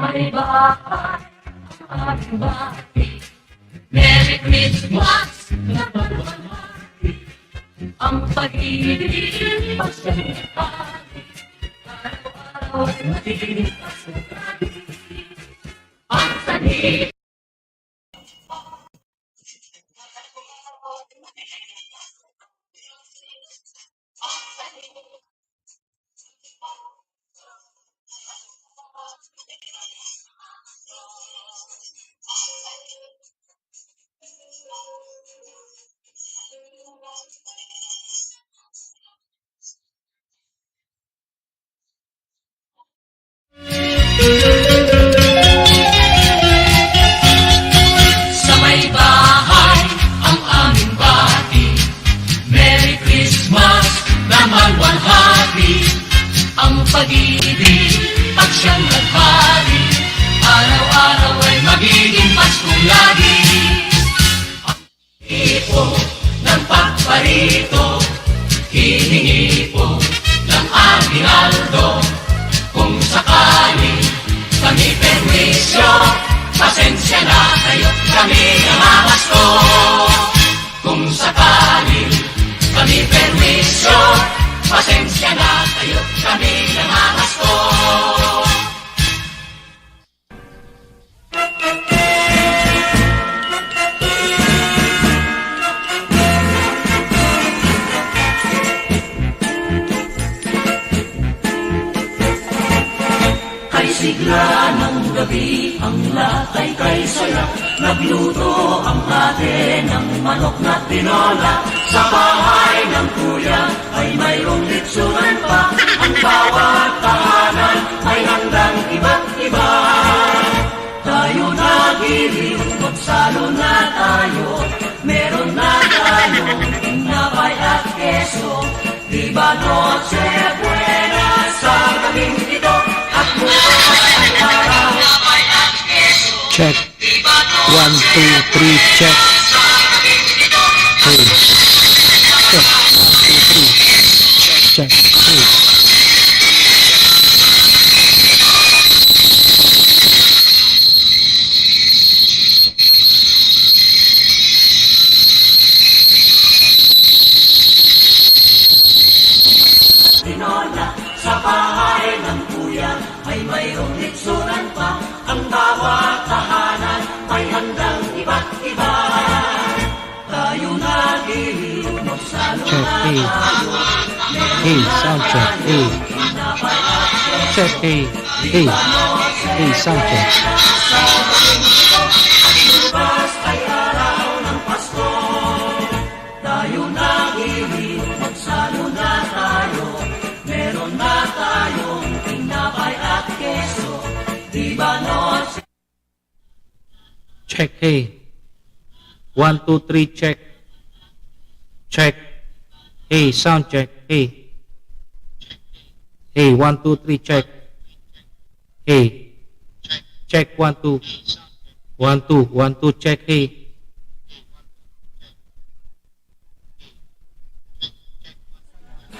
may bahay ang aming bahay. Merry Christmas na pagmamahal, ang pag-ibig pagsasabi, araw-araw ay magiging kasagani. Ang sanhi sa may bahay ang aming bati. Merry Christmas na malwalhati, ang pag-ibig pag siyang naghari, araw-araw ay magiging Pasko lagi. Ang ipo ng pagparito, hihingi po ng aming aldo. Kung sakali kami perwisyo, pasensya na kayo, kami namamasko. Kung sakali kami perwisyo, pasensya na kayo, kami namamasko. Kay sigla ng gabi, ang lahat ay kay saya. Nagluto ang ate ng manok na tinola. Sa bahay ng kuya ay mayroong litsunan pa. Ang bawat tahanan ay handang iba't iba. Tayo nagiliw, magsalo na tayo. Meron na tayong tinapay at keso. Diba Noche Buena sa gabing ito? At bukas ay araw. Check. 1, 2, 3, check. Hey. Check. 1, 2, 3. Check. Hey. Tinola sa bahay ng kuya ay mayroong litsunan pa. Ang bawat tahanan ay handang iba't iba. Tayo nagiliw, magsalo Check. na Hey. tayo. Hey. Sound check. Hey. Check. Hey. Hey. Hey. Sound check. Bukas ay araw ng Pasko. Tayo nagiliw, magsalo na tayo. Meron na tayong tinapay at keso. Diba Noche? Check. Hey. 1, 2, 3, check. Check. Hey. Sound check. Hey. Hey. 1, 2, 3, check. Hey. Check. 1, 2. 1, 2. 1, 2, check. Hey.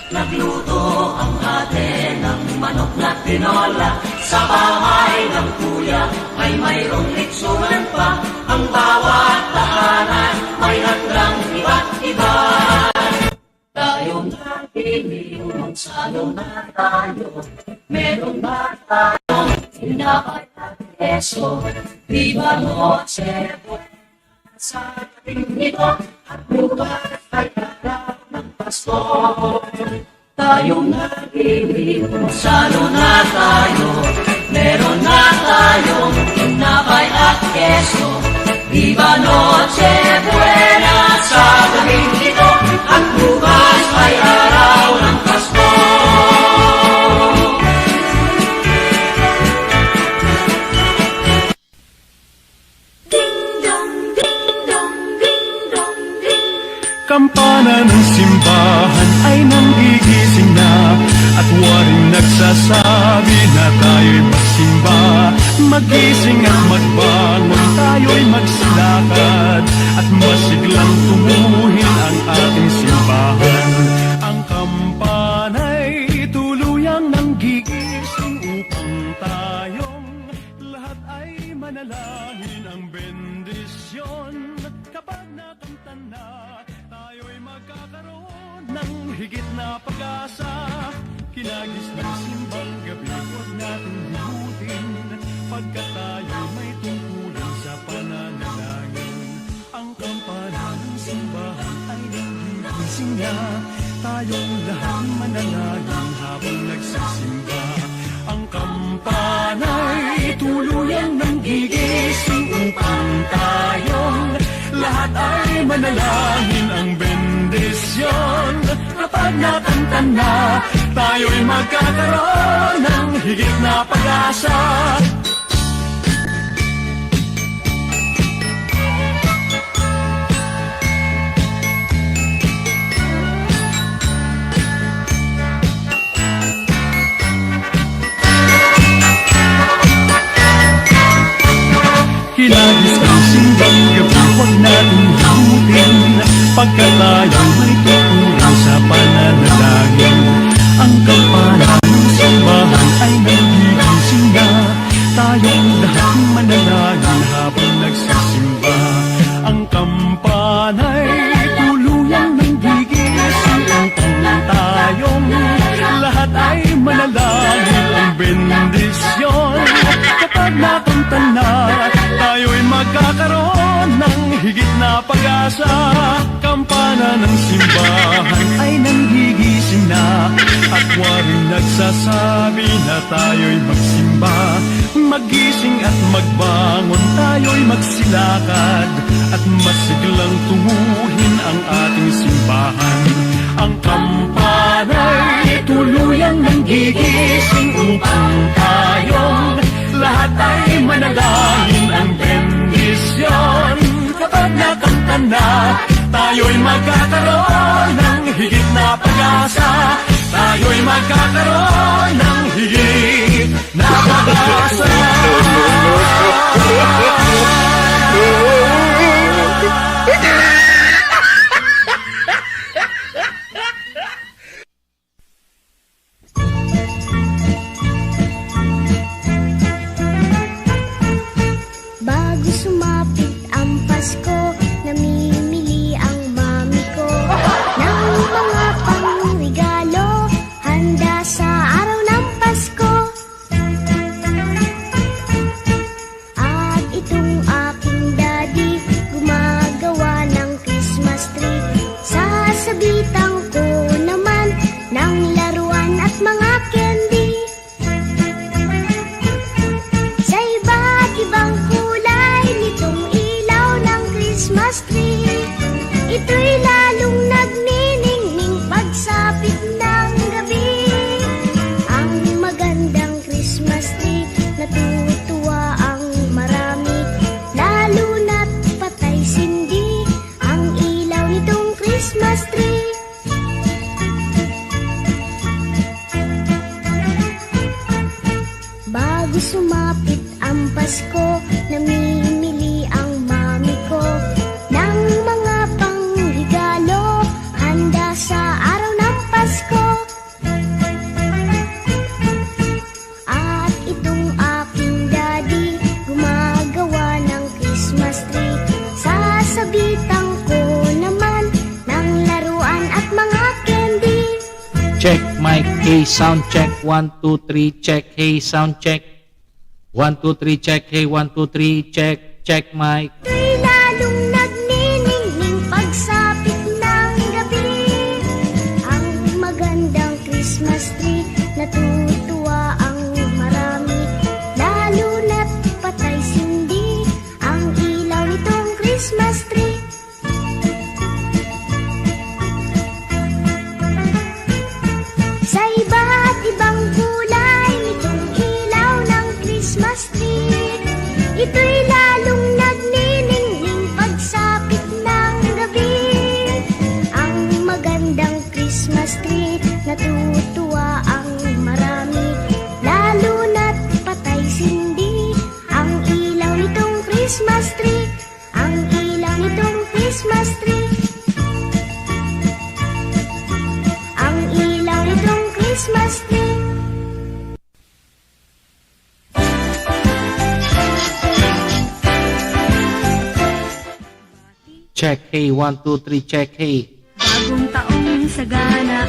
Nagluto ang ate ng manok na tinola. Sa bahay ng kuya ay mayroong litsunan pa. Ang bawat tahanan may handang iba't iba. Tayong nagiliw, magsalo na tayo. Meron na tayong tinapay at keso. Diba Noche Buena sa gabing ito? At bukas ay araw ng Pasko. Tayong nagiliw, magsalo na tayo. Meron na tayong tinapay at keso. Diba Noche Buena sa gabing ito? At bukas ay araw ng Pasko. Kampana ng simbahan ay nanggigising na, at waring nagsasabi na tayo'y magsimba. Magising at magbangon, tayo'y magsilakad, at masiglang tumuhin ang ating simbahan. Ang kampana'y tuluyang nanggigising upang tayong lahat manalangin ang bendisyon. Kapag nakanta na, tayo'y magkakaroon ng higit na pag-asa. Kilagis ng simbang gabi, huwag natin himutin, pagkat tayo may tungkulin sa pananalangin. Ang kampana ng simbahan ay nagigising na, tayong lahat manalangin habang nagsisimba. Ang kampana'y tuluyang nanggigising upang tayong lahat ay manalangin ang bendisyon. Kapag nakanta na, tayo'y magkakaroon ng higit na pag-asa. Kilagis ang simbang gabi, huwag natin himutin, pagkat tayo may tungkulin sa pananalangin. Ang kampana ng simbahan ay nagigising na, tayong lahat manalangin habang nagsisimba. Ang kampana'y tuluyang nanggigising upang tayong lahat ay manalangin ang bendisyon. Kapag nakanta na, tayo'y magkakaroon ng higit na pag-asa. Kampana ng simbahan ay nanggigising na, at waring nagsasabi na tayo'y magsimba. Magising at magbangon, tayo'y magsilakad, at masiglang tunguhin ang ating simbahan. Ang kampana'y tuluyang nanggigising upang tayong lahat ay manalangin ang bendisyon. Kapag nakanta na, tayo'y magkakaroon ng higit na pag-asa. Tayo'y magkakaroon ng higit na pag-asa. Bago sumapit ang Pasko, namimili ang mami ko ng mga pangregalo, handa sa araw ng Pasko. At itong aking daddy, gumagawa ng Christmas tree. Sasabitan ko naman ng laruan at mga candy. Sa iba't ibang kulay nitong ilaw ng Christmas tree, ito'y lalong nagniningning pagsapit ng gabi. Ang magandang Christmas tree, natutuwa ang marami, lalo na't patay sindi ang ilaw nitong Christmas tree. Bago sumapit ang Pasko, namimili ang mami ko ng mga pangregalo, handa sa araw ng Pasko. At itong aking daddy, gumagawa ng Christmas tree. Sasabitan ko naman ng laruan at mga candy. Check mic, hey sound check, 1 2 3 check, hey sound check, 1 2 3 check, hey 1 2 3 check mic. Ito'y lalong nagniningning pagsapit ng gabi. Ang magandang Christmas tree, natutuwa ang marami, lalo na't patay sindi ang ilaw nitong Christmas tree. Sa iba't ibang kulay nitong ilaw ng Christmas tree, ito'y lalong nagniningning pagsapit ng gabi. Ang magandang Christmas tree, natutuwa Check, hey, 1, 2, 3, check, hey. Bagong taong sagana,